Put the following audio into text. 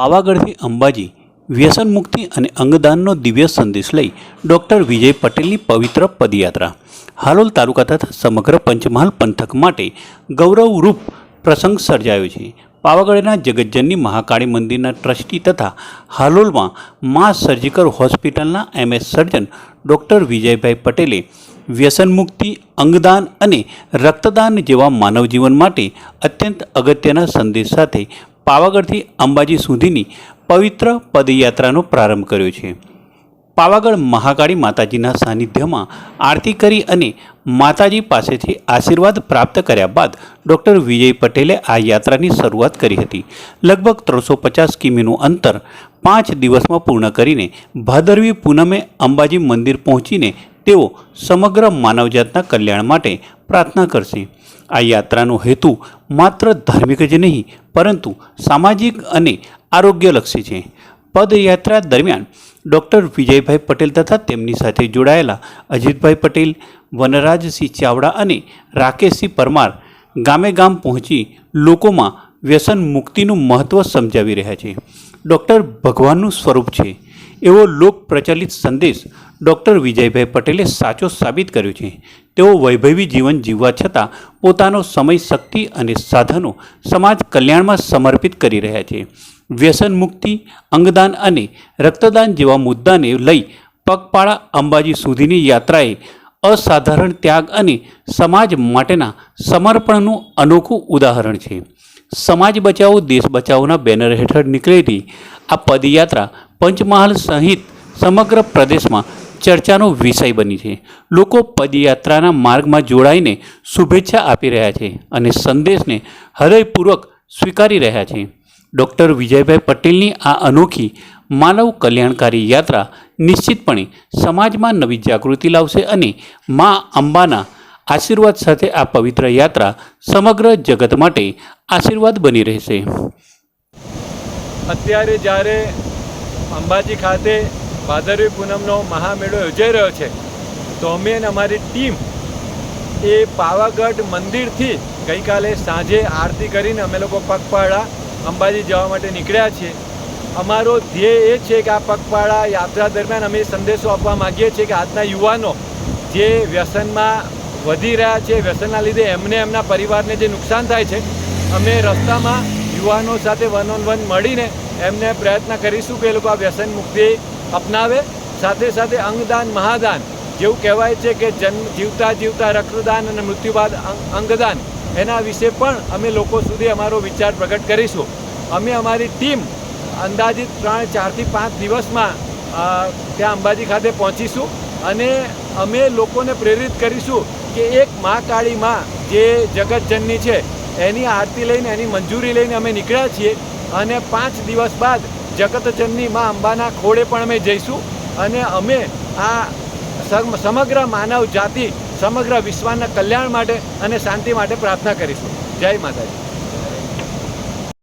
પાવાગઢથી અંબાજી વ્યસન મુક્તિ અને અંગદાનનો દિવ્ય સંદેશ લઈ ડૉક્ટર વિજય પટેલની પવિત્ર પદયાત્રા હાલોલ તાલુકા તથા સમગ્ર પંચમહાલ પંથક માટે ગૌરવરૂપ પ્રસંગ સર્જાયો છે। પાવાગઢના જગતજનની મહાકાળી મંદિરના ટ્રસ્ટી તથા હાલોલમાં મા સર્જિકલ હોસ્પિટલના MS સર્જન ડૉક્ટર વિજયભાઈ પટેલે વ્યસન મુક્તિ, અંગદાન અને રક્તદાન જેવા માનવ જીવન માટે અત્યંત અગત્યના સંદેશ સાથે પાવાગઢથી અંબાજી સુધીની પવિત્ર પદયાત્રાનો પ્રારંભ કર્યો છે। પાવાગઢ મહાકાળી માતાજીના સાનિધ્યમાં આરતી કરી અને માતાજી પાસેથી આશીર્વાદ પ્રાપ્ત કર્યા બાદ ડૉક્ટર વિજય પટેલે આ યાત્રાની શરૂઆત કરી હતી। લગભગ 350 કિમીનું અંતર 5 દિવસમાં પૂર્ણ કરીને ભાદરવી પૂનમે અંબાજી મંદિર પહોંચીને તેઓ સમગ્ર માનવજાતના કલ્યાણ માટે પ્રાર્થના કરશે। આ યાત્રાનો હેતુ માત્ર ધાર્મિક જ નહીં પરંતુ સામાજિક અને આરોગ્યલક્ષી છે। પદયાત્રા દરમિયાન ડૉક્ટર વિજયભાઈ પટેલ તથા તેમની સાથે જોડાયેલા અજીતભાઈ પટેલ, વનરાજસિંહ ચાવડા અને રાકેશસિંહ પરમાર ગામે ગામ પહોંચી લોકોમાં વ્યસન મુક્તિનું મહત્ત્વ સમજાવી રહ્યા છે। ડૉક્ટર ભગવાનનું સ્વરૂપ છે એવો લોક પ્રચલિત સંદેશ ડૉક્ટર વિજયભાઈ પટેલે સાચો સાબિત કર્યો છે। તેઓ વૈભવી જીવન જીવવા છતાં પોતાનો સમય, શક્તિ અને સાધનો સમાજ કલ્યાણમાં સમર્પિત કરી રહ્યા છે। વ્યસન મુક્તિ, અંગદાન અને રક્તદાન જેવા મુદ્દાને લઈ પગપાળા અંબાજી સુધીની યાત્રાએ અસાધારણ ત્યાગ અને સમાજ માટેના સમર્પણનું અનોખું ઉદાહરણ છે। સમાજ બચાવો દેશ બચાવોના બેનર હેઠળ નીકળેલી આ પદયાત્રા પંચમહાલ સહિત સમગ્ર પ્રદેશમાં ચર્ચાનો વિષય બની છે। લોકો પદયાત્રાના માર્ગમાં જોડાઈને શુભેચ્છા આપી રહ્યા છે અને સંદેશને હૃદયપૂર્વક સ્વીકારી રહ્યા છે। ડૉક્ટર વિજયભાઈ પટેલની આ અનોખી માનવ કલ્યાણકારી યાત્રા નિશ્ચિતપણે સમાજમાં નવી જાગૃતિ લાવશે અને મા અંબાના આશીર્વાદ સાથે આ પવિત્ર યાત્રા સમગ્ર જગત માટે આશીર્વાદ બની રહેશે। અત્યારે જ્યારે અંબાજી ખાતે ભાદરવી પૂનમનો મહામેળો યોજાઈ રહ્યો છે તો અમે અને અમારી ટીમ એ પાવાગઢ મંદિરથી ગઈકાલે સાંજે આરતી કરીને અમે લોકો પગપાળા અંબાજી જવા માટે નીકળ્યા છીએ। અમારો ધ્યેય એ છે કે આ પગપાળા યાત્રા દરમિયાન અમે સંદેશો આપવા માગીએ છીએ કે આજના યુવાનો જે વ્યસનમાં વધી રહ્યા છે, વ્યસનના લીધે એમને એમના પરિવારને જે નુકસાન થાય છે, અમે રસ્તામાં યુવાનો સાથે વન ઓન વન મળીને એમને પ્રયત્ન કરીશું કે એ લોકો આ વ્યસન મુક્તિ અપનાવે। સાથે સાથે અંગદાન, મહાદાન જેવું કહેવાય છે કે જીવતા જીવતા રક્તદાન અને મૃત્યુ બાદ અંગદાન, એના વિશે પણ અમે લોકો સુધી અમારો વિચાર પ્રગટ કરીશું। અમે અમારી ટીમ અંદાજિત 4 થી 5 દિવસમાં ત્યાં અંબાજી ખાતે પહોંચીશું અને અમે લોકોને પ્રેરિત કરીશું કે એક મા કાળી માં જે જગતજનની છે એની આરતી લઈને, એની મંજૂરી લઈને અમે નીકળ્યા છીએ અને 5 દિવસ બાદ જગતજનની મા અંબાના ખોળે પણ અમે જઈશું અને અમે આ સમગ્ર માનવ જાતિ, સમગ્ર વિશ્વના કલ્યાણ માટે અને શાંતિ માટે પ્રાર્થના કરીશું। જય માતાજી।